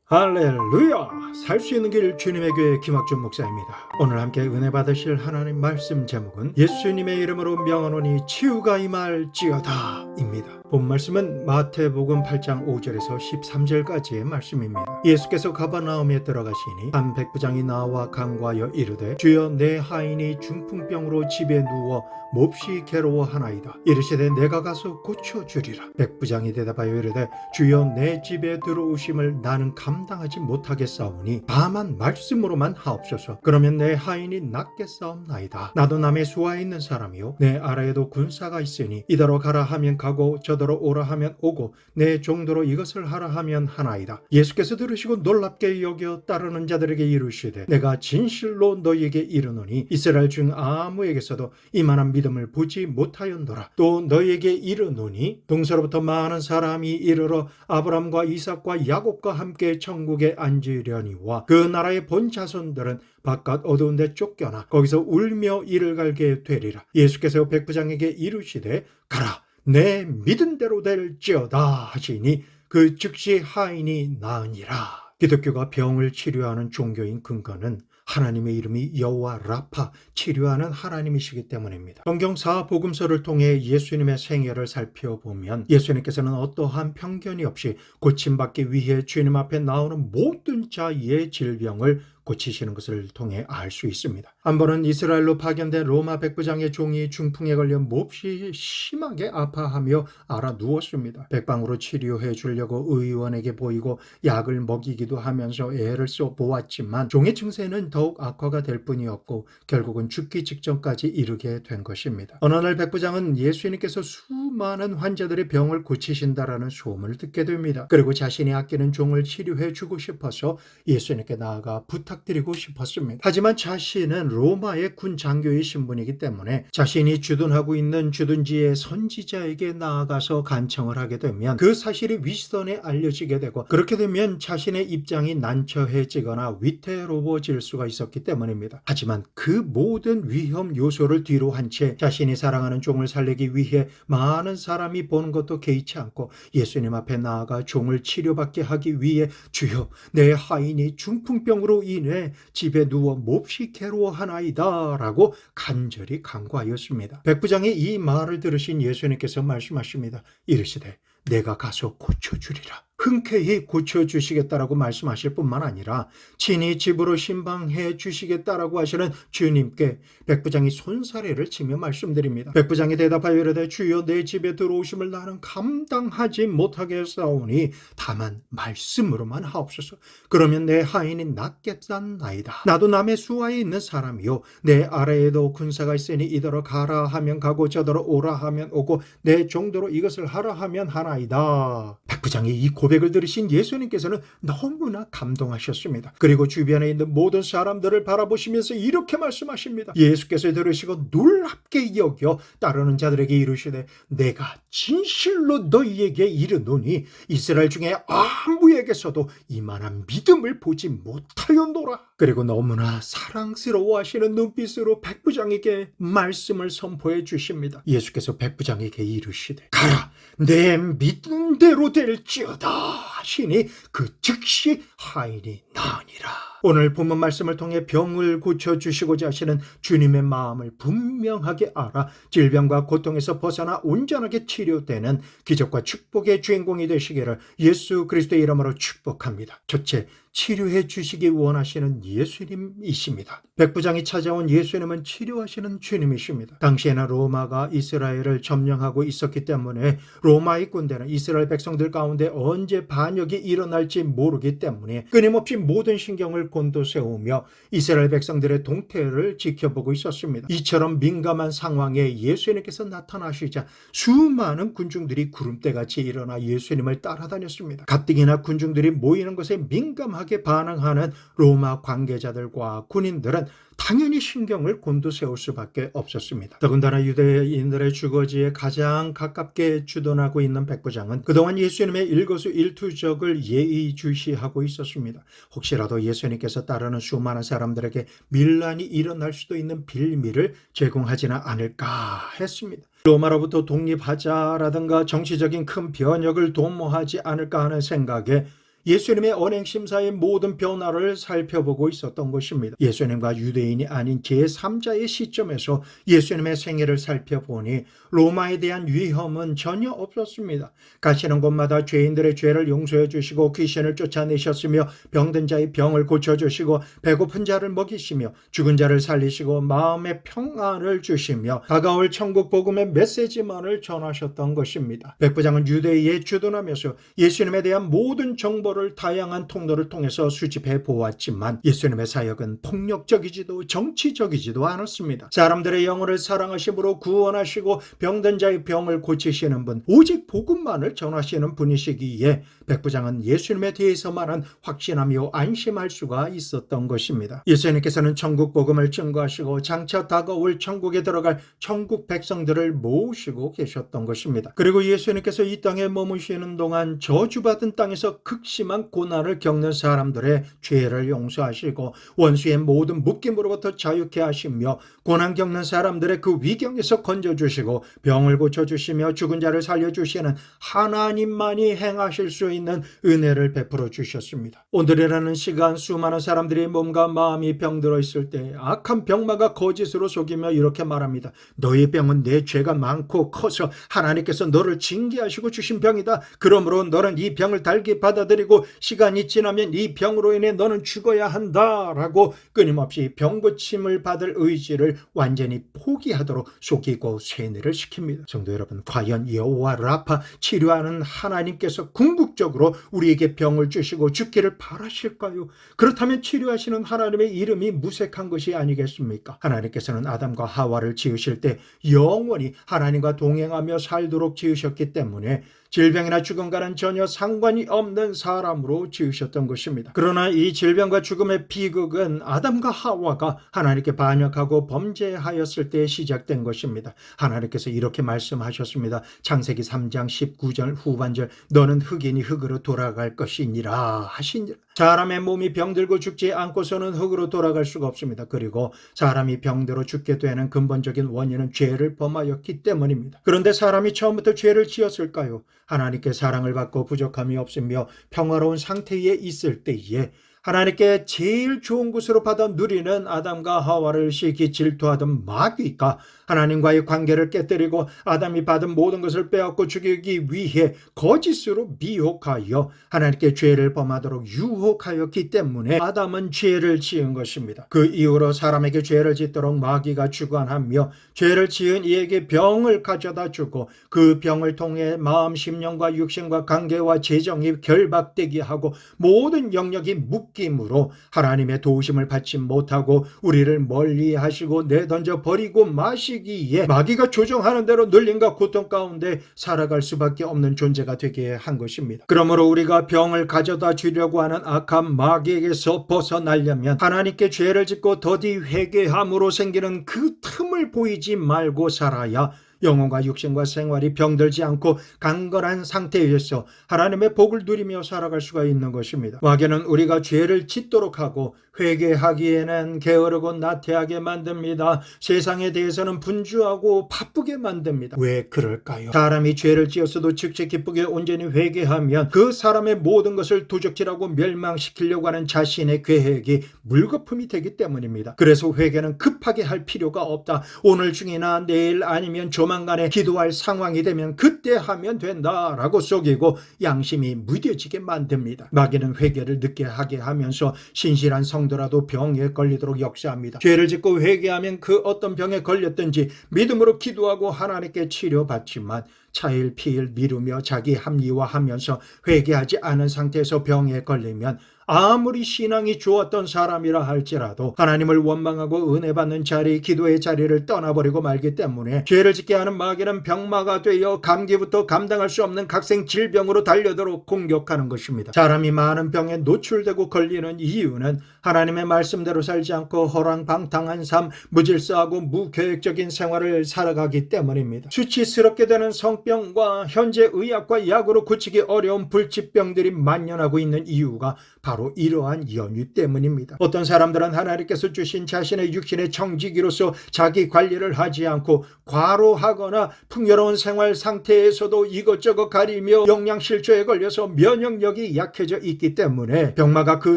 할렐루야! 살 수 있는 길 주님의 교회 김학준 목사입니다. 오늘 함께 은혜 받으실 하나님 말씀 제목은 예수님의 이름으로 명하노니 치유가 임할지어다 입니다. 본 말씀은 마태복음 8장 5절에서 13절까지의 말씀입니다. 예수께서 가버나움에 들어가시니 한 백부장이 나와 간과하여 이르되 주여 내 하인이 중풍병으로 집에 누워 몹시 괴로워하나이다. 이르시되 내가 가서 고쳐주리라. 백부장이 대답하여 이르되 주여 내 집에 들어오심을 나는 감당하지 못하겠사오니 다만 말씀으로만 하옵소서. 그러면 내 하인이 낫겠사옵나이다. 나도 남의 수하에 있는 사람이요 내 아래에도 군사가 있으니 이더러 가라 하면 가고 저더러 오라 하면 오고 내 종도로 이것을 하라 하면 하나이다. 예수께서 들으시고 놀랍게 여겨 따르는 자들에게 이르시되 내가 진실로 너희에게 이르노니 이스라엘 중 아무에게서도 이만한 믿음을 보지 못하였노라. 또 너희에게 이르노니 동서로부터 많은 사람이 이르러 아브람과 이삭과 야곱과 함께 천국에 앉으려니와 그 나라의 본 자손들은 바깥 어두운 데 쫓겨나 거기서 울며 이를 갈게 되리라. 예수께서 백부장에게 이르시되 가라 내 믿은 대로 될지어다 하시니 그 즉시 하인이 나으니라. 기독교가 병을 치료하는 종교인 근거는 하나님의 이름이 여호와 라파, 치료하는 하나님이시기 때문입니다. 성경 4복음서를 통해 예수님의 생애를 살펴보면 예수님께서는 어떠한 편견이 없이 고침받기 위해 주님 앞에 나오는 모든 자의 질병을 고치시는 것을 통해 알 수 있습니다. 한 번은 이스라엘로 파견된 로마 백부장의 종이 중풍에 걸려 몹시 심하게 아파하며 알아 누웠습니다. 백방으로 치료해 주려고 의원에게 보이고 약을 먹이기도 하면서 애를 써 보았지만 종의 증세는 더욱 악화가 될 뿐이었고 결국은 죽기 직전까지 이르게 된 것입니다. 어느 날 백부장은 예수님께서 수많은 환자들의 병을 고치신다라는 소문을 듣게 됩니다. 그리고 자신이 아끼는 종을 치료해 주고 싶어서 예수님께 나아가 부탁드리고 싶었습니다. 하지만 자신은 로마의 군 장교의 신분이기 때문에 자신이 주둔하고 있는 주둔지의 선지자에게 나아가서 간청을 하게 되면 그 사실이 윗선에 알려지게 되고 그렇게 되면 자신의 입장이 난처해지거나 위태로워질 수가 있었기 때문입니다. 하지만 그 모든 위험 요소를 뒤로 한 채 자신이 사랑하는 종을 살리기 위해 많은 사람이 보는 것도 개의치 않고 예수님 앞에 나아가 종을 치료받게 하기 위해 주여 내 하인이 중풍병으로 인해 집에 누워 몹시 괴로워하나이다 라고 간절히 간구하였습니다. 백부장이 이 말을 들으신 예수님께서 말씀하십니다. 이르시되 내가 가서 고쳐주리라. 흔쾌히 고쳐주시겠다라고 말씀하실 뿐만 아니라 친히 집으로 신방해 주시겠다라고 하시는 주님께 백부장이 손사래를 치며 말씀드립니다. 백부장이 대답하여 이르되 주여 내 집에 들어오심을 나는 감당하지 못하겠사오니 다만 말씀으로만 하옵소서. 그러면 내 하인이 낫겠사나이다. 나도 남의 수하에 있는 사람이요 내 아래에도 군사가 있으니 이더러 가라 하면 가고 저더러 오라 하면 오고 내 종도로 이것을 하라 하면 하나이다. 백부장이 이 고백을 들으신 예수님께서는 너무나 감동하셨습니다. 그리고 주변에 있는 모든 사람들을 바라보시면서 이렇게 말씀하십니다. 예수께서 들으시고 놀랍게 여겨 따르는 자들에게 이르시되 내가 진실로 너희에게 이르노니 이스라엘 중에 아무에게서도 이만한 믿음을 보지 못하였노라. 그리고 너무나 사랑스러워하시는 눈빛으로 백부장에게 말씀을 선포해 주십니다. 예수께서 백부장에게 이르시되 가라 내 믿는 대로 될지어다 하시니 그 즉시 하인이 나으니라. 오늘 본문 말씀을 통해 병을 고쳐주시고자 하시는 주님의 마음을 분명하게 알아 질병과 고통에서 벗어나 온전하게 치료되는 기적과 축복의 주인공이 되시기를 예수 그리스도의 이름으로 축복합니다. 첫째, 치료해 주시기 원하시는 예수님이십니다. 백부장이 찾아온 예수님은 치료하시는 주님이십니다. 당시에는 로마가 이스라엘을 점령하고 있었기 때문에 로마의 군대는 이스라엘 백성들 가운데 언제 반역이 일어날지 모르기 때문에 끊임없이 모든 신경을 곤두세우며 이스라엘 백성들의 동태를 지켜보고 있었습니다. 이처럼 민감한 상황에 예수님께서 나타나시자 수많은 군중들이 구름대같이 일어나 예수님을 따라다녔습니다. 가뜩이나 군중들이 모이는 것에 민감하게 반응하는 로마 관계자들과 군인들은 당연히 신경을 곤두세울 수밖에 없었습니다. 더군다나 유대인들의 주거지에 가장 가깝게 주둔하고 있는 백부장은 그동안 예수님의 일거수일투족을 예의주시하고 있었습니다. 혹시라도 예수님께서 따르는 수많은 사람들에게 밀란이 일어날 수도 있는 빌미를 제공하지는 않을까 했습니다. 로마로부터 독립하자라든가 정치적인 큰 변혁을 도모하지 않을까 하는 생각에 예수님의 언행심사의 모든 변화를 살펴보고 있었던 것입니다. 예수님과 유대인이 아닌 제3자의 시점에서 예수님의 생애를 살펴보니 로마에 대한 위험은 전혀 없었습니다. 가시는 곳마다 죄인들의 죄를 용서해 주시고 귀신을 쫓아내셨으며 병든 자의 병을 고쳐주시고 배고픈 자를 먹이시며 죽은 자를 살리시고 마음의 평안을 주시며 다가올 천국 복음의 메시지만을 전하셨던 것입니다. 백부장은 유대에 주둔하면서 예수님에 대한 모든 정보를 다양한 통로를 통해서 수집해 보았지만 예수님의 사역은 폭력적이지도 정치적이지도 않았습니다. 사람들의 영혼을 사랑하심으로 구원하시고 병든 자의 병을 고치시는 분, 오직 복음만을 전하시는 분이시기에 백부장은 예수님에 대해서만은 확신하며 안심할 수가 있었던 것입니다. 예수님께서는 천국 복음을 증거하시고 장차 다가올 천국에 들어갈 천국 백성들을 모으시고 계셨던 것입니다. 그리고 예수님께서 이 땅에 머무시는 동안 저주받은 땅에서 극심한 고난을 겪는 사람들의 죄를 용서하시고 원수의 모든 묶임으로부터 자유케 하시며 고난 겪는 사람들의 그 위경에서 건져주시고 병을 고쳐주시며 죽은 자를 살려주시는 하나님만이 행하실 수 있는 은혜를 베풀어 주셨습니다. 오늘이라는 시간 수많은 사람들이 몸과 마음이 병들어 있을 때 악한 병마가 거짓으로 속이며 이렇게 말합니다. 너의 병은 내 죄가 많고 커서 하나님께서 너를 징계하시고 주신 병이다. 그러므로 너는 이 병을 달게 받아들이고 시간이 지나면 이 병으로 인해 너는 죽어야 한다 라고 끊임없이 병 고침을 받을 의지를 완전히 포기하도록 속이고 세뇌를 시킵니다. 성도 여러분, 과연 여호와 라파 치료하는 하나님께서 궁극적으로 우리에게 병을 주시고 죽기를 바라실까요? 그렇다면 치료하시는 하나님의 이름이 무색한 것이 아니겠습니까? 하나님께서는 아담과 하와를 지으실 때 영원히 하나님과 동행하며 살도록 지으셨기 때문에 질병이나 죽음과는 전혀 상관이 없는 사람으로 지으셨던 것입니다. 그러나 이 질병과 죽음의 비극은 아담과 하와가 하나님께 반역하고 범죄하였을 때 시작된 것입니다. 하나님께서 이렇게 말씀하셨습니다. 창세기 3장 19절 후반절 너는 흙이니 흙으로 돌아갈 것이니라 하시니라. 사람의 몸이 병들고 죽지 않고서는 흙으로 돌아갈 수가 없습니다. 그리고 사람이 병들어 죽게 되는 근본적인 원인은 죄를 범하였기 때문입니다. 그런데 사람이 처음부터 죄를 지었을까요? 하나님께 사랑을 받고 부족함이 없으며 평화로운 상태에 있을 때에 하나님께 제일 좋은 것으로 받아 누리는 아담과 하와를 시기 질투하던 마귀가 하나님과의 관계를 깨뜨리고 아담이 받은 모든 것을 빼앗고 죽이기 위해 거짓으로 미혹하여 하나님께 죄를 범하도록 유혹하였기 때문에 아담은 죄를 지은 것입니다. 그 이후로 사람에게 죄를 짓도록 마귀가 주관하며 죄를 지은 이에게 병을 가져다 주고 그 병을 통해 마음, 심령과 육신과 관계와 재정이 결박되게 하고 모든 영역이 묶임으로 하나님의 도우심을 받지 못하고 우리를 멀리 하시고 내던져 버리고 마시기에 마귀가 조종하는 대로 눌림과 고통 가운데 살아갈 수밖에 없는 존재가 되게 한 것입니다. 그러므로 우리가 병을 가져다 주려고 하는 악한 마귀에게서 벗어나려면 하나님께 죄를 짓고 더디 회개함으로 생기는 그 틈을 보이지 말고 살아야 영혼과 육신과 생활이 병들지 않고 강건한 상태에서 하나님의 복을 누리며 살아갈 수가 있는 것입니다. 마귀는 우리가 죄를 짓도록 하고 회개하기에는 게으르고 나태하게 만듭니다. 세상에 대해서는 분주하고 바쁘게 만듭니다. 왜 그럴까요? 사람이 죄를 지었어도 즉시 기쁘게 온전히 회개하면 그 사람의 모든 것을 도적질하고 멸망시키려고 하는 자신의 계획이 물거품이 되기 때문입니다. 그래서 회개는 급하게 할 필요가 없다. 오늘 중이나 내일 아니면 조만간에 기도할 상황이 되면 그때 하면 된다라고 속이고 양심이 무뎌지게 만듭니다. 마귀는 회개를 늦게 하게 하면서 신실한 성도라도 병에 걸리도록 역사합니다. 죄를 짓고 회개하면 그 어떤 병에 걸렸든지 믿음으로 기도하고 하나님께 치료받지만 차일 피일 미루며 자기 합리화하면서 회개하지 않은 상태에서 병에 걸리면 아무리 신앙이 좋았던 사람이라 할지라도 하나님을 원망하고 은혜 받는 자리, 기도의 자리를 떠나버리고 말기 때문에 죄를 짓게 하는 마귀는 병마가 되어 감기부터 감당할 수 없는 각생 질병으로 달려들어 공격하는 것입니다. 사람이 많은 병에 노출되고 걸리는 이유는 하나님의 말씀대로 살지 않고 허랑방탕한 삶, 무질서하고 무계획적인 생활을 살아가기 때문입니다. 수치스럽게 되는 성격 당뇨병과 현재 의학과 약으로 고치기 어려운 불치병들이 만연하고 있는 이유가 바로 이러한 연유 때문입니다. 어떤 사람들은 하나님께서 주신 자신의 육신의 청지기로서 자기 관리를 하지 않고 과로하거나 풍요로운 생활 상태에서도 이것저것 가리며 영양실조에 걸려서 면역력이 약해져 있기 때문에 병마가 그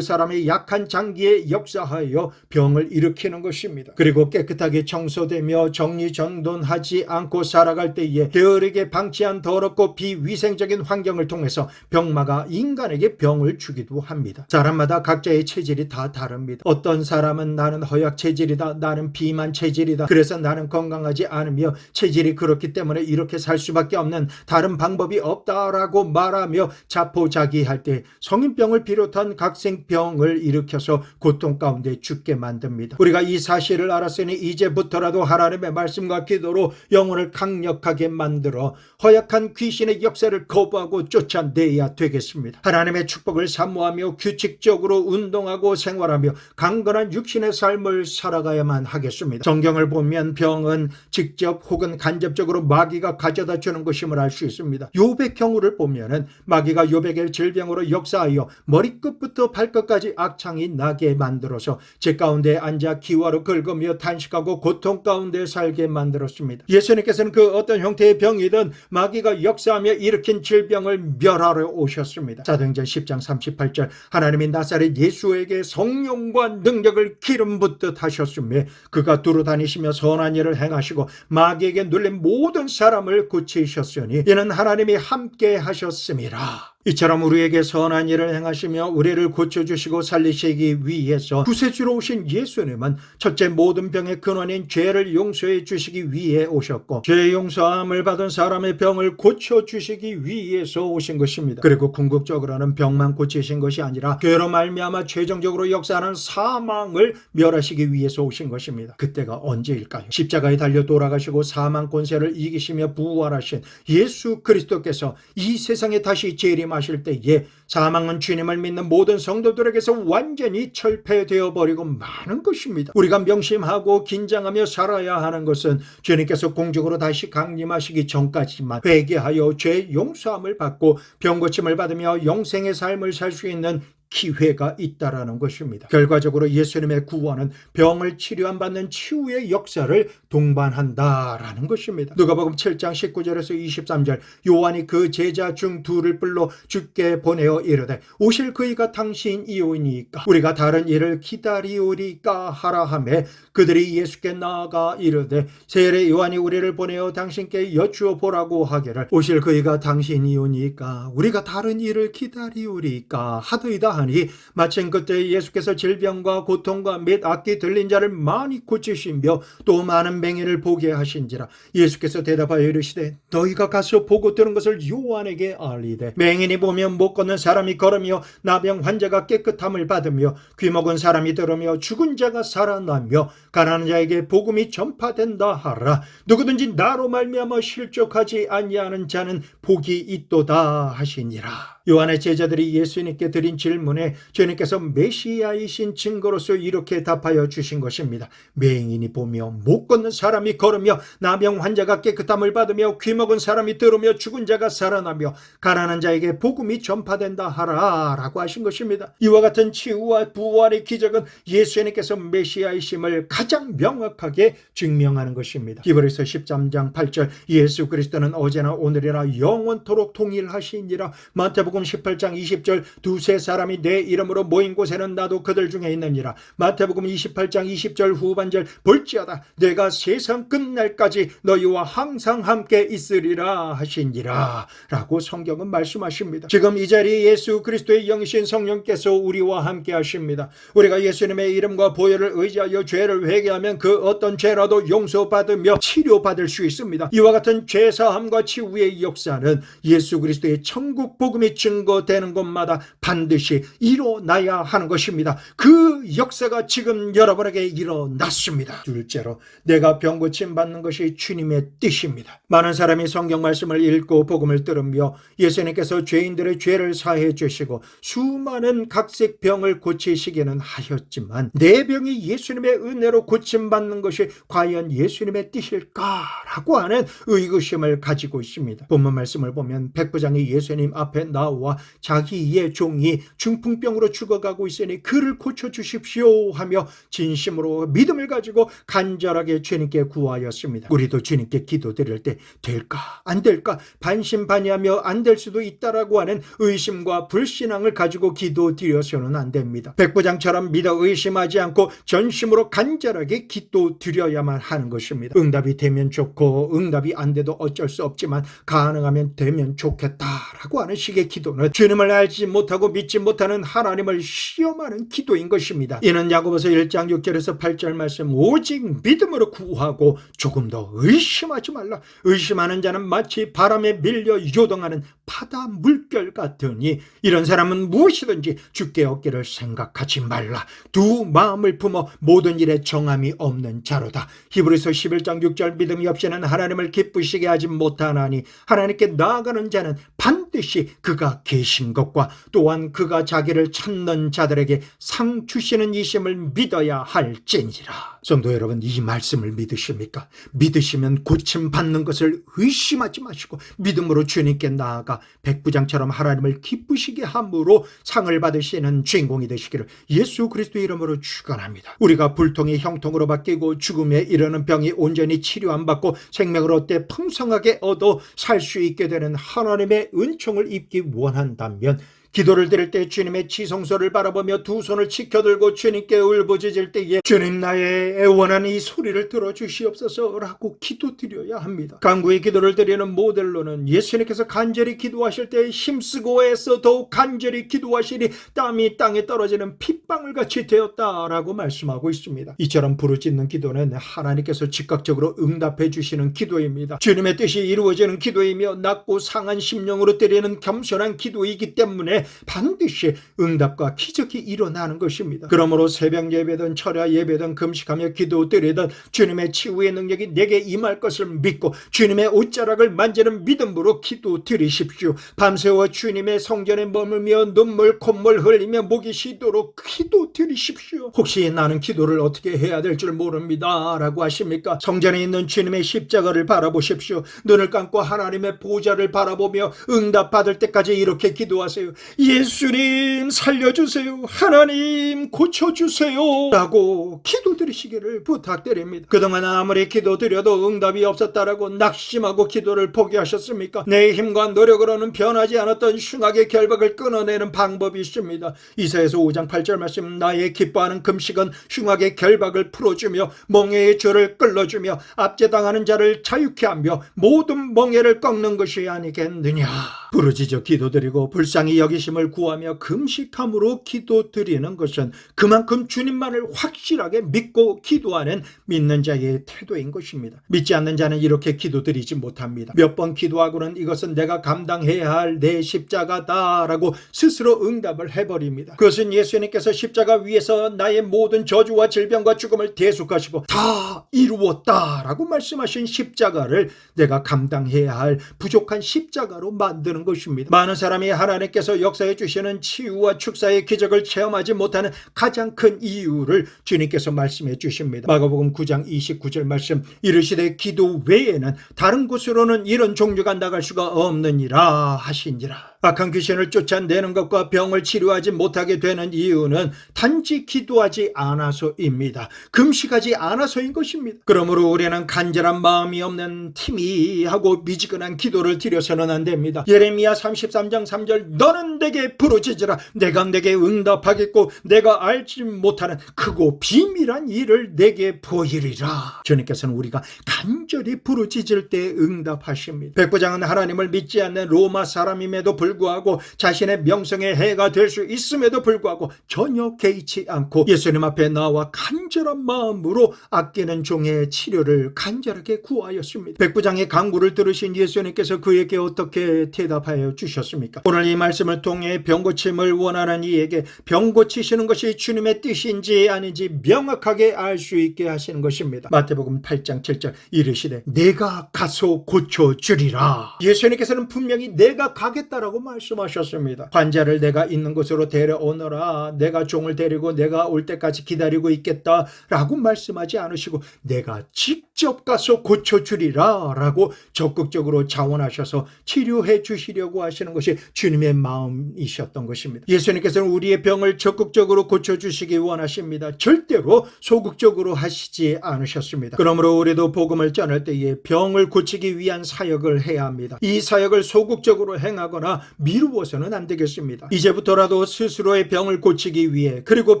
사람의 약한 장기에 역사하여 병을 일으키는 것입니다. 그리고 깨끗하게 청소되며 정리정돈하지 않고 살아갈 때에 게으르게 방치한 더럽고 비위생적인 환경을 통해서 병마가 인간에게 병을 주기도 합니다. 사람마다 각자의 체질이 다 다릅니다. 어떤 사람은 나는 허약 체질이다, 나는 비만 체질이다, 그래서 나는 건강하지 않으며 체질이 그렇기 때문에 이렇게 살 수밖에 없는 다른 방법이 없다라고 말하며 자포자기할 때 성인병을 비롯한 각생병을 일으켜서 고통 가운데 죽게 만듭니다. 우리가 이 사실을 알았으니 이제부터라도 하나님의 말씀과 기도로 영혼을 강력하게 만들어 허약한 귀신의 역사를 거부하고 쫓아내야 되겠습니다. 하나님의 축복을 사모하며 규칙적으로 운동하고 생활하며 강건한 육신의 삶을 살아가야만 하겠습니다. 성경을 보면 병은 직접 혹은 간접적으로 마귀가 가져다 주는 것임을 알 수 있습니다. 욥의 경우를 보면은 마귀가 욥에게 질병으로 역사하여 머리끝부터 발끝까지 악창이 나게 만들어서 제 가운데 앉아 기와로 긁으며 탄식하고 고통 가운데 살게 만들었습니다. 예수님께서는 그 어떤 형태의 병이든 마귀가 역사하며 일으킨 질병을 멸하러 오셨습니다. 사도행전 10장 38절 하나님이 나사렛 예수에게 성령과 능력을 기름 붓듯 하셨으며 그가 두루 다니시며 선한 일을 행하시고 마귀에게 눌린 모든 사람을 고치셨으니 이는 하나님이 함께 하셨음이라. 이처럼 우리에게 선한 일을 행하시며 우리를 고쳐주시고 살리시기 위해서 구세주로 오신 예수님은 첫째 모든 병의 근원인 죄를 용서해 주시기 위해 오셨고 죄 용서함을 받은 사람의 병을 고쳐주시기 위해서 오신 것입니다. 그리고 궁극적으로는 병만 고치신 것이 아니라 죄로 말미암아 최종적으로 역사하는 사망을 멸하시기 위해서 오신 것입니다. 그때가 언제일까요? 십자가에 달려 돌아가시고 사망 권세를 이기시며 부활하신 예수 그리스도께서 이 세상에 다시 재림하실 때에 사망은 주님을 믿는 모든 성도들에게서 완전히 철폐되어 버리고 마는 것입니다. 우리가 명심하고 긴장하며 살아야 하는 것은 주님께서 공중으로 다시 강림하시기 전까지만 회개하여 죄 용서함을 받고 병 고침을 받으며 영생의 삶을 살 수 있는 기회가 있다라는 것입니다. 결과적으로 예수님의 구원은 병을 치료함 받는 치유의 역사를 동반한다라는 것입니다. 누가복음 7장 19절에서 23절 요한이 그 제자 중 둘을 불러 주께 보내어 이르되 오실 그이가 당신이오니까 우리가 다른 일을 기다리오리까 하라 하매 그들이 예수께 나아가 이르되 세례 요한이 우리를 보내어 당신께 여쭈어 보라고 하기를 오실 그이가 당신이오니까 우리가 다른 일을 기다리오리까 하더이다 하니 마침 그때 예수께서 질병과 고통과 및 악기 들린 자를 많이 고치시며 또 많은 맹인을 보게 하신지라. 예수께서 대답하여 이르시되 너희가 가서 보고 들은 것을 요한에게 알리되 맹인이 보며 못 걷는 사람이 걸으며 나병 환자가 깨끗함을 받으며 귀먹은 사람이 들으며 죽은 자가 살아나며 가난한 자에게 복음이 전파된다 하라. 누구든지 나로 말미암아 실족하지 아니하는 자는 복이 있도다 하시니라. 요한의 제자들이 예수님께 드린 질문에 주님께서 메시아이신 증거로서 이렇게 답하여 주신 것입니다. 맹인이 보며 못 걷는 사람이 걸으며 나병 환자가 깨끗함을 받으며 귀먹은 사람이 들으며 죽은 자가 살아나며 가난한 자에게 복음이 전파된다 하라 라고 하신 것입니다. 이와 같은 치유와 부활의 기적은 예수님께서 메시아이심을 가장 명확하게 증명하는 것입니다. 히브리서 13장 8절 예수 그리스도는 어제나 오늘이라 영원토록 동일하시니라. 마태복음 18장 20절 두세 사람이 내 이름으로 모인 곳에는 나도 그들 중에 있느니라. 마태복음 28장 20절 후반절 볼지어다 내가 세상 끝날까지 너희와 항상 함께 있으리라 하시니라 라고 성경은 말씀하십니다. 지금 이 자리에 예수 그리스도의 영이신 성령께서 우리와 함께 하십니다. 우리가 예수님의 이름과 보혈을 의지하여 죄를 회개하면 그 어떤 죄라도 용서받으며 치료받을 수 있습니다. 이와 같은 죄사함과 치유의 역사는 예수 그리스도의 천국 복음이 증거되는 곳마다 반드시 일어나야 하는 것입니다. 그 역사가 지금 여러분에게 일어났습니다. 둘째로, 내가 병 고침 받는 것이 주님의 뜻입니다. 많은 사람이 성경 말씀을 읽고 복음을 들으며 예수님께서 죄인들의 죄를 사해 주시고 수많은 각색 병을 고치시기는 하셨지만 내 병이 예수님의 은혜로 고침받는 것이 과연 예수님의 뜻일까라고 하는 의구심을 가지고 있습니다. 본문 말씀을 보면 백부장이 예수님 앞에 나와 자기의 종이 중풍병으로 죽어가고 있으니 그를 고쳐주십시오 하며 진심으로 믿음을 가지고 간절하게 주님께 구하였습니다. 우리도 주님께 기도드릴 때 될까 안 될까 반신반의하며 안 될 수도 있다라고 하는 의심과 불신앙을 가지고 기도드려서는 안 됩니다. 백부장처럼 믿어 의심하지 않고 전심으로 간절하게 기도드려야만 하는 것입니다. 응답이 되면 좋고 응답이 안 돼도 어쩔 수 없지만 가능하면 되면 좋겠다라고 하는 식의 기도는 주님을 알지 못하고 믿지 못하는 하나님을 시험하는 기도인 것입니다. 이는 야고보서 1장 6절에서 8절 말씀, 오직 믿음으로 구하고 조금 더 의심하지 말라. 의심하는 자는 마치 바람에 밀려 요동하는 바다 물결 같으니 이런 사람은 무엇이든지 주께 얻기를 생각하지 말라. 두 마음을 품어 모든 일에 정함이 없는 자로다. 히브리서 11장 6절, 믿음이 없이는 하나님을 기쁘시게 하지 못하나니 하나님께 나아가는 자는 반드시 그가 계신 것과 또한 그가 자기를 찾는 자들에게 상 주시는 이심을 믿어야 할지니라. 성도 여러분, 이 말씀을 믿으십니까? 믿으시면 고침받는 것을 의심하지 마시고 믿음으로 주님께 나아가 백부장처럼 하나님을 기쁘시게 함으로 상을 받으시는 주인공이 되시기를 예수 그리스도 이름으로 축원합니다. 우리가 불통이 형통으로 바뀌고 죽음에 이르는 병이 온전히 치료 안 받고 생명을 얻되 풍성하게 얻어 살 수 있게 되는 하나님의 은총을 입기 원한다면 기도를 드릴 때 주님의 지성소를 바라보며 두 손을 치켜들고 주님께 울부짖을 때에 주님, 나의 애원한 이 소리를 들어주시옵소서라고 기도드려야 합니다. 간구의 기도를 드리는 모델로는 예수님께서 간절히 기도하실 때 힘쓰고 애써 더욱 간절히 기도하시니 땀이 땅에 떨어지는 핏방울 같이 되었다라고 말씀하고 있습니다. 이처럼 부르짖는 기도는 하나님께서 즉각적으로 응답해 주시는 기도입니다. 주님의 뜻이 이루어지는 기도이며 낮고 상한 심령으로 드리는 겸손한 기도이기 때문에 반드시 응답과 기적이 일어나는 것입니다. 그러므로 새벽 예배든 철야 예배든 금식하며 기도드리든 주님의 치유의 능력이 내게 임할 것을 믿고 주님의 옷자락을 만지는 믿음으로 기도드리십시오. 밤새워 주님의 성전에 머물며 눈물 콧물 흘리며 목이 쉬도록 기도드리십시오. 혹시 나는 기도를 어떻게 해야 될 줄 모릅니다 라고 하십니까? 성전에 있는 주님의 십자가를 바라보십시오. 눈을 감고 하나님의 보좌를 바라보며 응답받을 때까지 이렇게 기도하세요. 예수님 살려주세요. 하나님 고쳐주세요 라고 기도드리시기를 부탁드립니다. 그동안 아무리 기도드려도 응답이 없었다라고 낙심하고 기도를 포기하셨습니까? 내 힘과 노력으로는 변하지 않았던 흉악의 결박을 끊어내는 방법이 있습니다. 이사야서 5장 8절 말씀, 나의 기뻐하는 금식은 흉악의 결박을 풀어주며 멍에의 줄을 끌어주며 압제당하는 자를 자유케 하며 모든 멍에를 꺾는 것이 아니겠느냐. 부르짖어 기도드리고 불쌍히 여기심을 구하며 금식함으로 기도드리는 것은 그만큼 주님만을 확실하게 믿고 기도하는 믿는 자의 태도인 것입니다. 믿지 않는 자는 이렇게 기도드리지 못합니다. 몇 번 기도하고는 이것은 내가 감당해야 할 내 십자가다라고 스스로 응답을 해버립니다. 그것은 예수님께서 십자가 위에서 나의 모든 저주와 질병과 죽음을 대속하시고 다 이루었다라고 말씀하신 십자가를 내가 감당해야 할 부족한 십자가로 만드는 것입니다. 많은 사람이 하나님께서 역사해 주시는 치유와 축사의 기적을 체험하지 못하는 가장 큰 이유를 주님께서 말씀해 주십니다. 마가복음 9장 29절 말씀, 이르시되 기도 외에는 다른 곳으로는 이런 종류가 나갈 수가 없느니라 하시니라. 악한 귀신을 쫓아내는 것과 병을 치료하지 못하게 되는 이유는 단지 기도하지 않아서입니다. 금식하지 않아서인 것입니다. 그러므로 우리는 간절한 마음이 없는 희미하고 미지근한 기도를 드려서는 안 됩니다. 예레미야 33장 3절, 너는 내게 부르짖으라. 내가 내게 응답하겠고 내가 알지 못하는 크고 비밀한 일을 내게 보이리라. 주님께서는 우리가 간절히 부르짖을 때 응답하십니다. 백부장은 하나님을 믿지 않는 로마 사람임에도 불구하고 자신의 명성의 해가 될 수 있음에도 불구하고 전혀 개의치 않고 예수님 앞에 나와 간절한 마음으로 아끼는 종의 치료를 간절하게 구하였습니다. 백부장의 간구를 들으신 예수님께서 그에게 어떻게 대답하여 주셨습니까? 오늘 이 말씀을 통해 병 고침을 원하는 이에게 병 고치시는 것이 주님의 뜻인지 아닌지 명확하게 알 수 있게 하시는 것입니다. 마태복음 8장 7절 이르시되 내가 가서 고쳐주리라. 예수님께서는 분명히 내가 가겠다라고 말씀하셨습니다. 환자를 내가 있는 곳으로 데려오너라. 내가 종을 데리고 내가 올 때까지 기다리고 있겠다라고 말씀하지 않으시고 내가 직접 가서 고쳐주리라 라고 적극적으로 자원하셔서 치료해 주시려고 하시는 것이 주님의 마음이셨던 것입니다. 예수님께서는 우리의 병을 적극적으로 고쳐주시기 원하십니다. 절대로 소극적으로 하시지 않으셨습니다. 그러므로 우리도 복음을 전할 때에 병을 고치기 위한 사역을 해야 합니다. 이 사역을 소극적으로 행하거나 미루어서는 안 되겠습니다. 이제부터라도 스스로의 병을 고치기 위해 그리고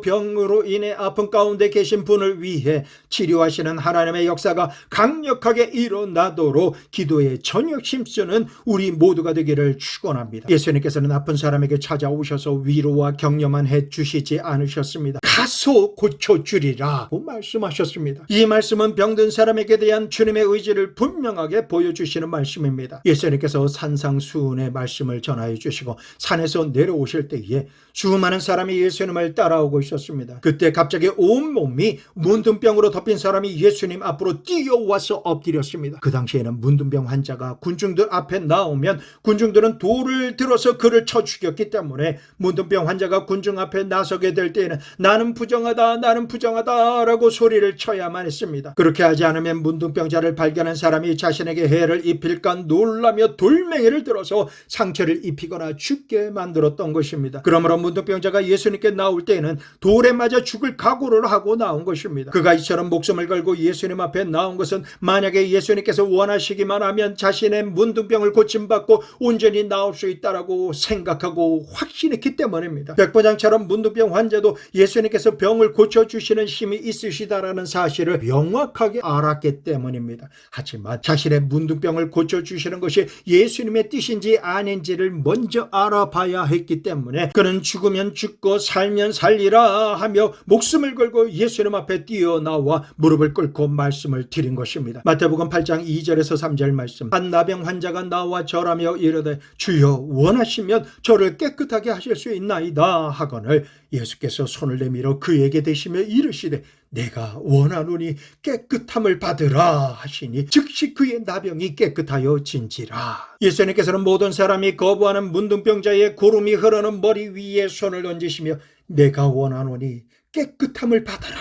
병으로 인해 아픈 가운데 계신 분을 위해 치료하시는 하나님의 역사가 강력하게 일어나도록 기도에 전력 힘쓰는 우리 모두가 되기를 축원합니다. 예수님께서는 아픈 사람에게 찾아오셔서 위로와 격려만 해주시지 않으셨습니다. 가서 고쳐주리라 고 말씀하셨습니다. 이 말씀은 병든 사람에게 대한 주님의 의지를 분명하게 보여주시는 말씀입니다. 예수님께서 산상수훈의 말씀을 전하여 주시고 산에서 내려오실 때에 수많은 사람이 예수님을 따라오고 있었습니다. 그때 갑자기 온몸이 문둥병으로 덮인 사람이 예수님 앞으로 뛰어와서 엎드렸습니다. 그 당시에는 문둥병 환자가 군중들 앞에 나오면 군중들은 돌을 들어서 그를 쳐 죽였기 때문에 문둥병 환자가 군중 앞에 나서게 될 때에는 나는 부정하다 나는 부정하다 라고 소리를 쳐야만 했습니다. 그렇게 하지 않으면 문둥병자를 발견한 사람이 자신에게 해를 입힐까 놀라며 돌멩이를 들어서 상처를 입히거나 죽게 만들었던 것입니다. 그러므로 문둥병자가 예수님께 나올 때에는 돌에 맞아 죽을 각오를 하고 나온 것입니다. 그가 이처럼 목숨을 걸고 예수님 앞에 나온 것은 만약에 예수님께서 원하시기만 하면 자신의 문둥병을 고침받고 온전히 나올 수 있다라고 생각하고 확신했기 때문입니다. 백부장처럼 문둥병 환자도 예수님께서 병을 고쳐주시는 힘이 있으시다라는 사실을 명확하게 알았기 때문입니다. 하지만 자신의 문둥병을 고쳐주시는 것이 예수님의 뜻인지 아닌지를 먼저 알아봐야 했기 때문에 그는 죽으면 죽고 살면 살리라 하며 목숨을 걸고 예수님 앞에 뛰어나와 무릎을 꿇고 말씀을 드린 것입니다. 마태복음 8장 2절에서 3절 말씀. 한 나병 환자가 나와 절하며 이르되 주여 원하시면 저를 깨끗하게 하실 수 있나이다 하거늘 예수께서 손을 내밀어 그에게 대시며 이르시되 내가 원하노니 깨끗함을 받으라 하시니 즉시 그의 나병이 깨끗하여 진지라. 예수님께서는 모든 사람이 거부하는 문둥병자의 구름이 흐르는 머리 위에 손을 얹으시며 내가 원하노니 깨끗함을 받아라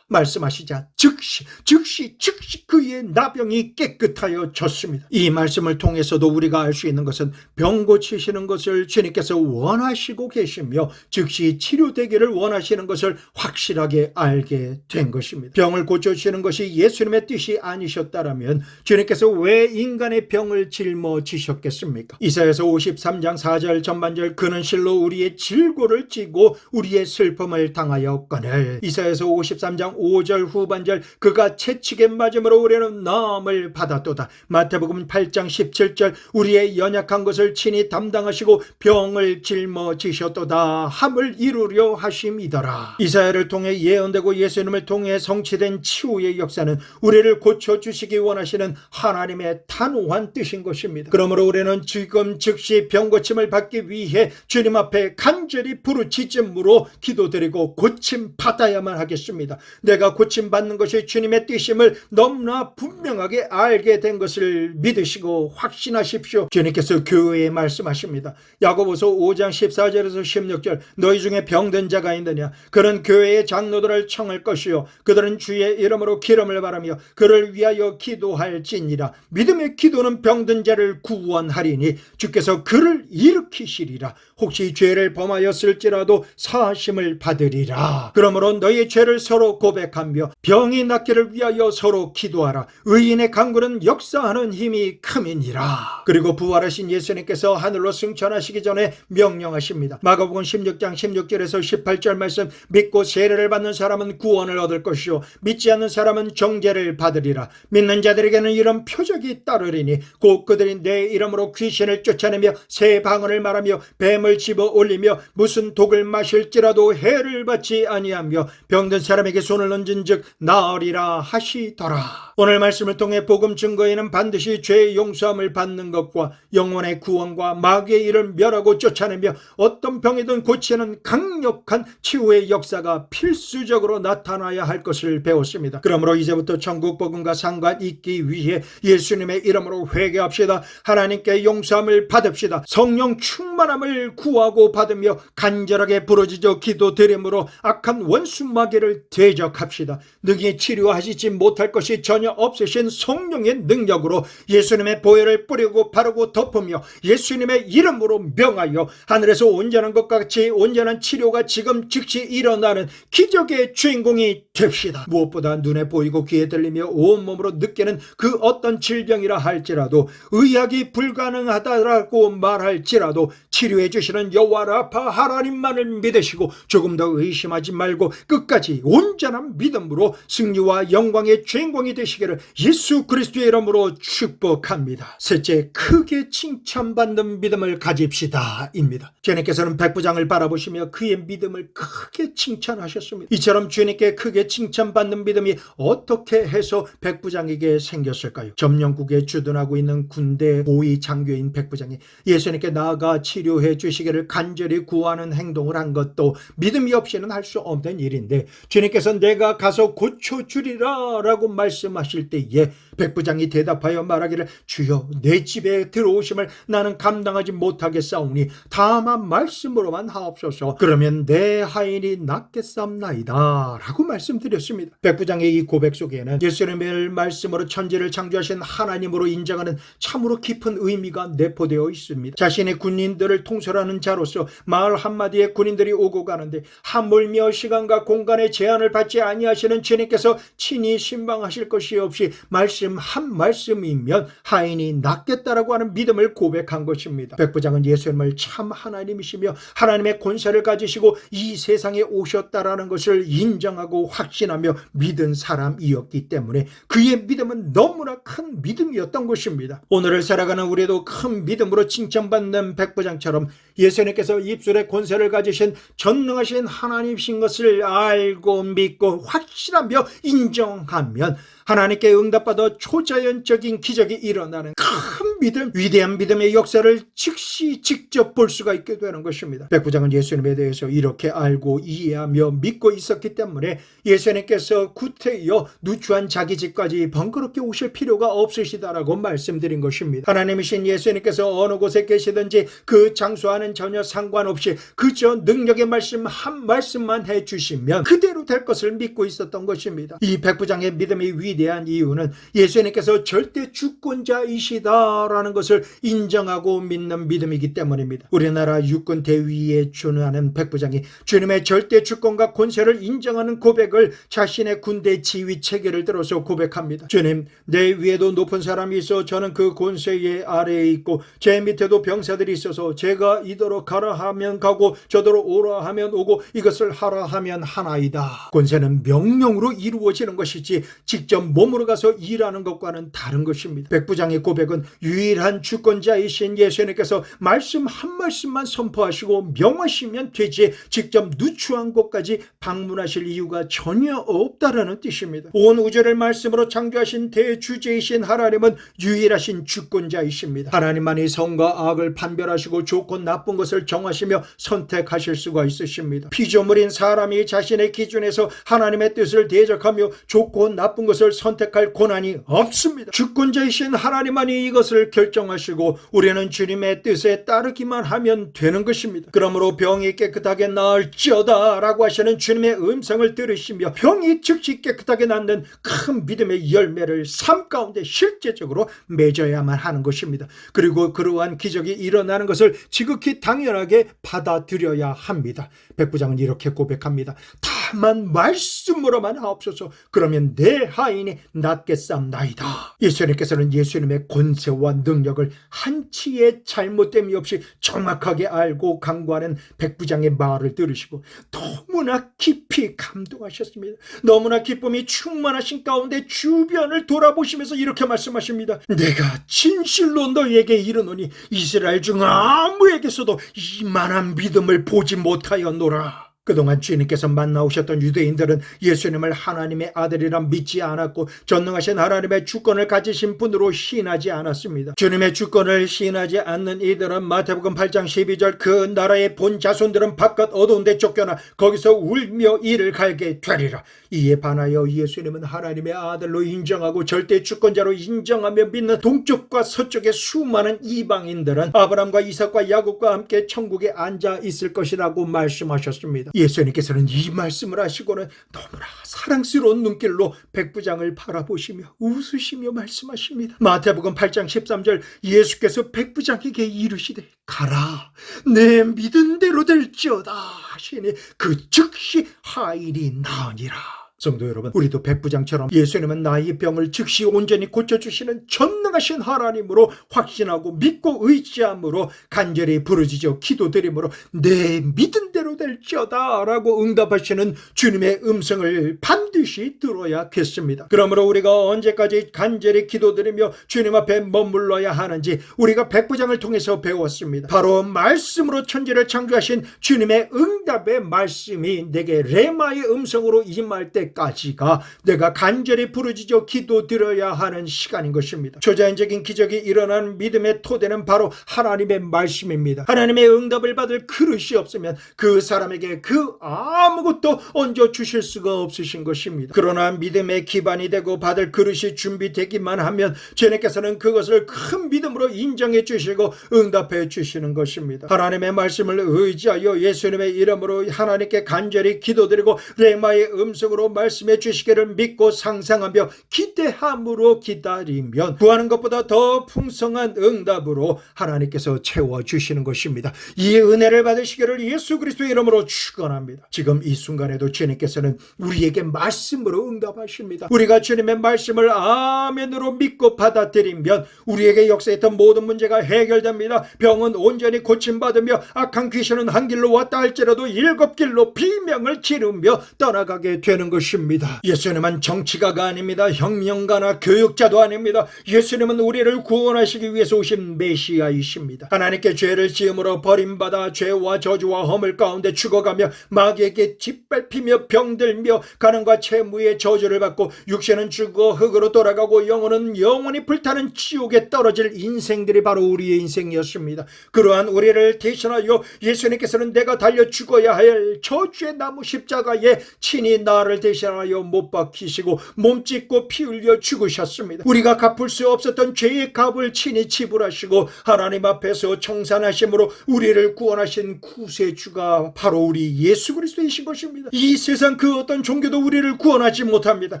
말씀하시자 즉시 그의 나병이 깨끗하여 졌습니다. 이 말씀을 통해서도 우리가 알 수 있는 것은 병 고치시는 것을 주님께서 원하시고 계시며 즉시 치료되기를 원하시는 것을 확실하게 알게 된 것입니다. 병을 고쳐주시는 것이 예수님의 뜻이 아니셨다라면 주님께서 왜 인간의 병을 짊어지셨겠습니까? 이사야서 53장 4절 전반절 그는 실로 우리의 질고를 지고 우리의 슬픔을 당하였거늘 이사야서 53장 5절 후반절 그가 채찍에 맞음으로 우리는 나음을 받았도다. 마태복음 8장 17절 우리의 연약한 것을 친히 담당하시고 병을 짊어지셨도다 함을 이루려 하심이더라. 이사야를 통해 예언되고 예수님을 통해 성취된 치유의 역사는 우리를 고쳐주시기 원하시는 하나님의 단호한 뜻인 것입니다. 그러므로 우리는 지금 즉시 병 고침을 받기 위해 주님 앞에 간절히 부르짖음으로 기도드리고 고침 받아야만 하겠습니다. 내가 고침받는 것이 주님의 뜻임을 너무나 분명하게 알게 된 것을 믿으시고 확신하십시오. 주님께서 교회에 말씀하십니다. 야고보서 5장 14절에서 16절 너희 중에 병든 자가 있느냐 그는 교회의 장로들을 청할 것이요 그들은 주의 이름으로 기름을 바라며 그를 위하여 기도할지니라. 믿음의 기도는 병든 자를 구원하리니 주께서 그를 일으키시리라. 혹시 죄를 범하였을지라도 사하심을 받으리라. 그러므로 너희 죄를 서로 고백하며 병이 낫기를 위하여 서로 기도하라. 의인의 간구는 역사하는 힘이 큼이니라. 그리고 부활하신 예수님께서 하늘로 승천하시기 전에 명령하십니다. 마가복음 16장 16절에서 18절 말씀, 믿고 세례를 받는 사람은 구원을 얻을 것이요 믿지 않는 사람은 정죄를 받으리라. 믿는 자들에게는 이런 표적이 따르리니 곧 그들이 내 이름으로 귀신을 쫓아내며 새 방언을 말하며 뱀을 집어 올리며 무슨 독을 마실지라도 해를 받지 아니하며 병든 사람에게 손을 얹은즉 나으리라 하시더라. 오늘 말씀을 통해 복음 증거에는 반드시 죄의 용서함을 받는 것과 영혼의 구원과 마귀의 일을 멸하고 쫓아내며 어떤 병이든 고치는 강력한 치유의 역사가 필수적으로 나타나야 할 것을 배웠습니다. 그러므로 이제부터 천국 복음과 상관 있기 위해 예수님의 이름으로 회개합시다. 하나님께 용서함을 받읍시다. 성령 충만함을 구하고 받으며 간절하게 부르짖어 기도드림으로 악한 원수 마귀를 대적합시다. 능히 치료하시지 못할 것이 전혀 없으신 성령의 능력으로 예수님의 보혈을 뿌리고 바르고 덮으며 예수님의 이름으로 명하여 하늘에서 온전한 것 같이 온전한 치료가 지금 즉시 일어나는 기적의 주인공이 됩시다. 무엇보다 눈에 보이고 귀에 들리며 온몸으로 느끼는 그 어떤 질병이라 할지라도 의학이 불가능하다라고 말할지라도 치료해 주시는 여호와 라파 하나님만을 믿으시고 조금 더 의심하지 말고 끝까지 온전한 믿음으로 승리와 영광의 주인공이 되시기를 예수 그리스도의 이름으로 축복합니다. 셋째, 크게 칭찬받는 믿음을 가집시다 입니다. 주님께서는 백부장을 바라보시며 그의 믿음을 크게 칭찬하셨습니다. 이처럼 주님께 크게 칭찬받는 믿음이 어떻게 해서 백부장에게 생겼을까요? 점령국에 주둔하고 있는 군대 고위 장교인 백부장이 예수님께 나아가 치료해 주시기를 간절히 구하는 행동을 한 것도 믿음이 없이는 할 수 없는 일인데 주님께서 내가 가서 고쳐주리라 라고 말씀하실 때에 백부장이 대답하여 말하기를 주여 내 집에 들어오심을 나는 감당하지 못하겠사오니 다만 말씀으로만 하옵소서. 그러면 내 하인이 낫겠사옵나이다 라고 말씀드렸습니다. 백부장의 이 고백 속에는 예수님의 말씀으로 천지를 창조하신 하나님으로 인정하는 참으로 깊은 의미가 내포되어 있습니다. 자신의 군인들을 통솔하는 자로서 마을 한마디에 군인들이 오고 가는데 하물며 시간과 공간의 제한을 받지 아니하시는 주님께서 친히 신방하실 것이 없이 말씀 한 말씀이면 하인이 낫겠다라고 하는 믿음을 고백한 것입니다. 백부장은 예수님을 참 하나님이시며 하나님의 권세를 가지시고 이 세상에 오셨다라는 것을 인정하고 확신하며 믿은 사람이었기 때문에 그의 믿음은 너무나 큰 믿음이었던 것입니다. 오늘을 살아가는 우리도 큰 믿음으로 칭찬받는 백부장처럼 예수님께서 입술에 권세를 가지신 전능하신 하나님이신 것을 알고 믿고 확신하며 인정하면 하나님께 응답받아 초자연적인 기적이 일어나는 큰 믿음, 위대한 믿음의 역사를 즉시 직접 볼 수가 있게 되는 것입니다. 백부장은 예수님에 대해서 이렇게 알고 이해하며 믿고 있었기 때문에 예수님께서 구태여 누추한 자기 집까지 번거롭게 오실 필요가 없으시다라고 말씀드린 것입니다. 하나님이신 예수님께서 어느 곳에 계시든지 그 장소와는 전혀 상관없이 그저 능력의 말씀 한 말씀만 해주시면 그대로 될 것을 믿고 있었던 것입니다. 이 백부장의 믿음이 위대한 이유는 예수님께서 절대 주권자이시다라는 것을 인정하고 믿는 믿음이기 때문입니다. 우리나라 육군 대위에 준하는 백부장이 주님의 절대 주권과 권세를 인정하는 고백을 자신의 군대 지휘 체계를 들어서 고백합니다. 주님, 내 위에도 높은 사람이 있어 저는 그 권세의 아래에 있고 제 밑에도 병사들이 있어서 제가 이더러 가라 하면 가고 저더러 오라 하면 오고 이것을 하라 하면 하나이다. 권세는 명령으로 이루어지는 것이지 직접 몸으로 가서 일하는 것과는 다른 것입니다. 백부장의 고백은 유일한 주권자이신 예수님께서 말씀 한 말씀만 선포하시고 명하시면 되지 직접 누추한 곳까지 방문하실 이유가 전혀 없다라는 뜻입니다. 온 우주를 말씀으로 창조하신 대주제이신 하나님은 유일하신 주권자이십니다. 하나님만이 선과 악을 판별하시고 좋고 나쁜 것을 정하시며 선택하실 수가 있으십니다. 피조물인 사람이 자신의 기준에서 하나님의 뜻을 대적하며 좋고 나쁜 것을 선택할 권한이 없습니다. 주권자이신 하나님만이 이것을 것을 결정하시고 우리는 주님의 뜻에 따르기만 하면 되는 것입니다. 그러므로 병이 깨끗하게 나을지어다 라고 하시는 주님의 음성을 들으시며 병이 즉시 깨끗하게 낫는 큰 믿음의 열매를 삶 가운데 실제적으로 맺어야만 하는 것입니다. 그리고 그러한 기적이 일어나는 것을 지극히 당연하게 받아들여야 합니다. 백부장은 이렇게 고백합니다. 다만 말씀으로만 하옵소서. 그러면 내 하인이 낫겠사옵나이다. 예수님께서는 예수님의 권세와 능력을 한치의 잘못됨이 없이 정확하게 알고 강구하는 백부장의 말을 들으시고 너무나 깊이 감동하셨습니다. 너무나 기쁨이 충만하신 가운데 주변을 돌아보시면서 이렇게 말씀하십니다. 내가 진실로 너희에게 이르노니 이스라엘 중 아무에게서도 이만한 믿음을 보지 못하였노라. 그동안 주님께서 만나오셨던 유대인들은 예수님을 하나님의 아들이라 믿지 않았고 전능하신 하나님의 주권을 가지신 분으로 시인하지 않았습니다. 주님의 주권을 시인하지 않는 이들은 마태복음 8장 12절 그 나라의 본 자손들은 바깥 어두운 데 쫓겨나 거기서 울며 이를 갈게 되리라. 이에 반하여 예수님은 하나님의 아들로 인정하고 절대 주권자로 인정하며 믿는 동쪽과 서쪽의 수많은 이방인들은 아브라함과 이삭과 야곱과 함께 천국에 앉아 있을 것이라고 말씀하셨습니다. 예수님께서는 이 말씀을 하시고는 너무나 사랑스러운 눈길로 백부장을 바라보시며 웃으시며 말씀하십니다. 마태복음 8장 13절 예수께서 백부장에게 이르시되 가라 내 믿은 대로 될지어다 하시니 그 즉시 하인이 나으니라. 성도 여러분, 우리도 백부장처럼 예수님은 나의 병을 즉시 온전히 고쳐주시는 전능하신 하나님으로 확신하고 믿고 의지함으로 간절히 부르짖어 기도드림으로 내 믿은 대로 될지어다 라고 응답하시는 주님의 음성을 반드시 들어야겠습니다. 그러므로 우리가 언제까지 간절히 기도드리며 주님 앞에 머물러야 하는지 우리가 백부장을 통해서 배웠습니다. 바로 말씀으로 천지를 창조하신 주님의 응답의 말씀이 내게 레마의 음성으로 임할 때 까지가 내가 간절히 부르짖어 기도드려야 하는 시간인 것입니다. 초자연적인 기적이 일어나는 믿음의 토대는 바로 하나님의 말씀입니다. 하나님의 응답을 받을 그릇이 없으면 그 사람에게 그 아무것도 얹어 주실 수가 없으신 것입니다. 그러나 믿음의 기반이 되고 받을 그릇이 준비되기만 하면 주님께서는 그것을 큰 믿음으로 인정해 주시고 응답해 주시는 것입니다. 하나님의 말씀을 의지하여 예수님의 이름으로 하나님께 간절히 기도드리고 레마의 음성으로 말씀해 주시기를 믿고 상상하며 기대함으로 기다리면 구하는 것보다 더 풍성한 응답으로 하나님께서 채워주시는 것입니다. 이 은혜를 받으시기를 예수 그리스도의 이름으로 축원합니다. 지금 이 순간에도 주님께서는 우리에게 말씀으로 응답하십니다. 우리가 주님의 말씀을 아멘으로 믿고 받아들이면 우리에게 역사했던 모든 문제가 해결됩니다. 병은 온전히 고침받으며 악한 귀신은 한 길로 왔다 할지라도 7길로 비명을 지르며 떠나가게 되는 것입니다. 예수님은 정치가가 아닙니다. 혁명가나 교육자도 아닙니다. 예수님은 우리를 구원하시기 위해서 오신 메시아이십니다. 하나님께 죄를 지음으로 버림받아 죄와 저주와 허물 가운데 죽어가며 마귀에게 짓밟히며 병들며 가난과 채무의 저주를 받고 육신은 죽어 흙으로 돌아가고 영혼은 영원히 불타는 지옥에 떨어질 인생들이 바로 우리의 인생이었습니다. 그러한 우리를 대신하여 예수님께서는 내가 달려 죽어야 할 저주의 나무 십자가에 친히 나를 대신하여 못 박히시고 몸 찢고 피 흘려 죽으셨습니다. 우리가 갚을 수 없었던 죄의 값을 친히 지불하시고 하나님 앞에서 청산하심으로 우리를 구원하신 구세주가 바로 우리 예수 그리스도이신 것입니다. 이 세상 그 어떤 종교도 우리를 구원하지 못합니다.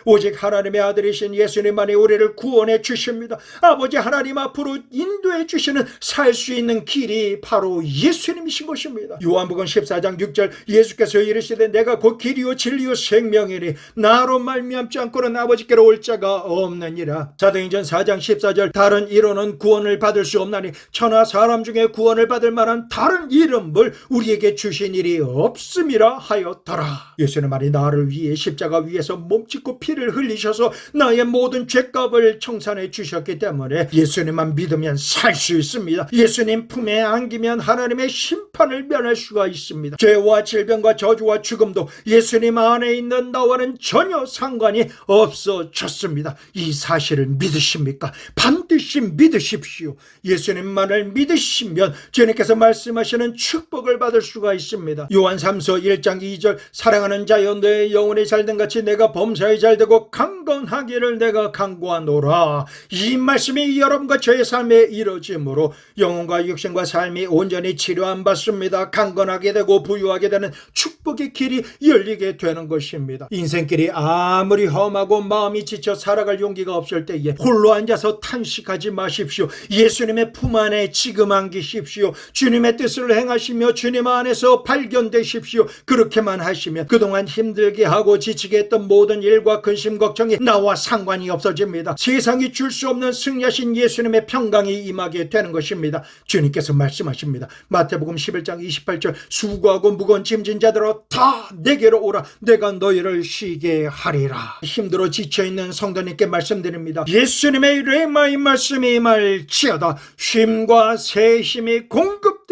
오직 하나님의 아들이신 예수님만이 우리를 구원해 주십니다. 아버지 하나님 앞으로 인도해 주시는 살 수 있는 길이 바로 예수님이신 것입니다. 요한복음 14장 6절 예수께서 이르시되 내가 곧 길이요 진리요 생명이니 나로 말미암지 않고는 아버지께로 올 자가 없느니라. 사도행전 4장 14절 다른 이로는 구원을 받을 수 없나니 천하 사람 중에 구원을 받을 만한 다른 이름을 우리에게 주신 일이 없음이라 하였더라. 예수님만이 나를 위해 십자가 위에서 몸짓고 피를 흘리셔서 나의 모든 죄값을 청산해 주셨기 때문에 예수님만 믿으면 살 수 있습니다. 예수님 품에 안기면 하나님의 심판을 면할 수가 있습니다. 죄와 질병과 저주와 죽음도 예수님 안에 있는 나와는 전혀 상관이 없어졌습니다. 이 사실을 믿으십니까? 반드시 믿으십시오. 예수님만을 믿으시면 주님께서 말씀하시는 축복을 받을 수가 있습니다. 요한 3서 1장 2절 사랑하는 자여 너의 영혼이 잘된 같이 내가 범사에 잘되고 강건하기를 내가 간구하노라. 이 말씀이 여러분과 저의 삶에 이루어지므로 영혼과 육신과 삶이 온전히 치료 안 받습니다. 강건하게 되고 부유하게 되는 축복의 길이 열리게 되는 것입니다. 인생길이 아무리 험하고 마음이 지쳐 살아갈 용기가 없을 때에 홀로 앉아서 탄식하지 마십시오. 예수님의 품 안에 지금 안기십시오. 주님의 뜻을 행하시며 주님 안에서 발견되십시오. 그렇게만 하시면 그동안 힘들게 하고 지치게 했던 모든 일과 근심 걱정이 나와 상관이 없어집니다. 세상이 줄 수 없는 승리하신 예수님의 평강이 임하게 되는 것입니다. 주님께서 말씀하십니다. 마태복음 11장 28절 수고하고 무거운 짐진 자들아 다 내게로 오라. 내가 너희를 쉬게 하리라. 힘들어 지쳐있는 성도님께 말씀드립니다. 예수님의 레마의 말씀이 임할지어다. 쉼과 새 힘이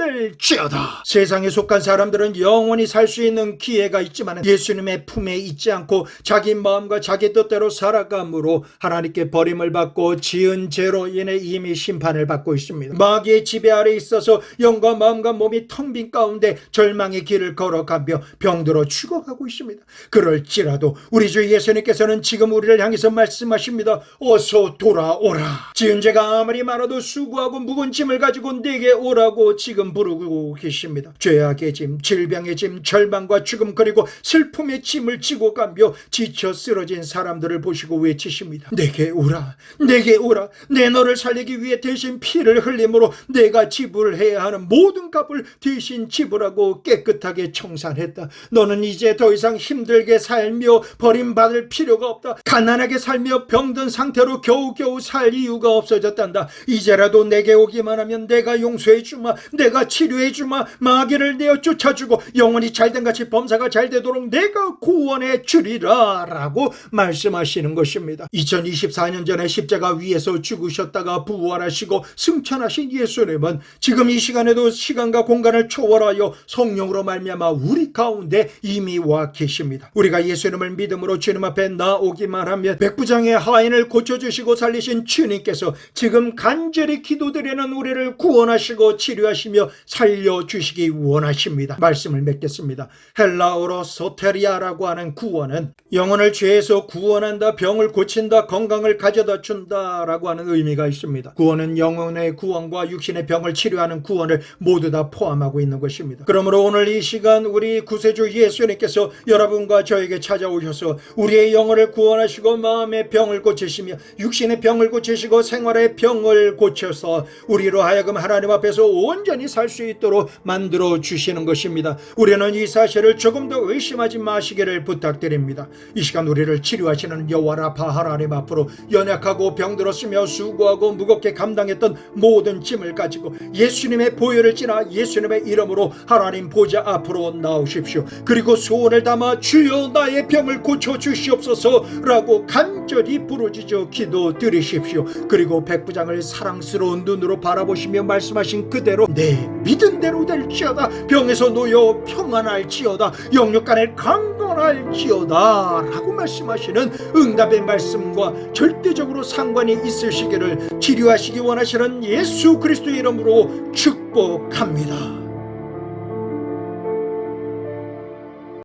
공급될지어다. 세상에 속한 사람들은 영원히 살 수 있는 기회가 있지만 예수님의 품에 있지 않고 자기 마음과 자기 뜻대로 살아감으로 하나님께 버림을 받고 지은 죄로 인해 이미 심판을 받고 있습니다. 마귀의 지배 아래 있어서 영과 마음과 몸이 텅 빈 가운데 절망의 길을 걸어가며 병들어 죽어가고 있습니다. 그럴지라도 우리 주 예수님께서는 지금 우리를 향해서 말씀하십니다. 어서 돌아오라. 지은 죄가 아무리 많아도 수고하고 무거운 짐을 가지고 내게 오라고 지금 부르고 계십니다. 죄악의 짐, 질병의 짐, 절망과 죽음 그리고 슬픔의 짐을 지고 가며 지쳐 쓰러진 사람들을 보시고 외치십니다. 내게 오라. 내게 오라. 내 너를 살리기 위해 대신 피를 흘림으로 내가 지불해야 하는 모든 값을 대신 지불하고 깨끗하게 청산했다. 너는 이제 더 이상 힘들게 살며 버림받을 필요가 없다. 가난하게 살며 병든 상태로 겨우겨우 살 이유가 없어졌단다. 이제라도 내게 오기만 하면 내가 용서해 주마. 내가 치료해 주마. 마귀를 내어 쫓아주고 영원히 잘된 같이 범사가 잘되도록 내가 구원해 주리라 라고 말씀하시는 것입니다. 2024년 전에 십자가 위에서 죽으셨다가 부활하시고 승천하신 예수님은 지금 이 시간에도 시간과 공간을 초월하여 성령으로 말미암아 우리 가운데 이미 와 계십니다. 우리가 예수님을 믿음으로 주님 앞에 나오기만 하면 백부장의 하인을 고쳐주시고 살리신 주님께서 지금 간절히 기도드리는 우리를 구원하시고 치료하시며 살려주시기 원하십니다. 말씀을 맺겠습니다. 헬라어로 소테리아라고 하는 구원은 영혼을 죄에서 구원한다, 병을 고친다, 건강을 가져다 준다 라고 하는 의미가 있습니다. 구원은 영혼의 구원과 육신의 병을 치료하는 구원을 모두 다 포함하고 있는 것입니다. 그러므로 오늘 이 시간 우리 구세주 예수님께서 여러분과 저에게 찾아오셔서 우리의 영혼을 구원하시고 마음의 병을 고치시며 육신의 병을 고치시고 생활의 병을 고쳐서 우리로 하여금 하나님 앞에서 온전히 살 수 있도록 만들어 주시는 것입니다. 우리는 이 사실을 조금 더 의심하지 마시기를 부탁드립니다. 이 시간 우리를 치료하시는 여호와 라파 하나님 앞으로 연약하고 병들었으며 수고하고 무겁게 감당했던 모든 짐을 가지고 예수님의 보혈을 지나 예수님의 이름으로 하나님 보좌 앞으로 나오십시오. 그리고 소원을 담아 주여 나의 병을 고쳐주시옵소서 라고 간절히 부르짖어 기도드리십시오. 그리고 백부장을 사랑스러운 눈으로 바라보시며 말씀하신 그대로 내 믿은 대로 될지어다. 병에서 놓여 평안할지어다. 영육간에 강건할지어다 라고 말씀하시는 응답의 말씀과 절대적으로 상관이 있으시기를 치료하시기 원하시는 예수 그리스도의 이름으로 축복합니다.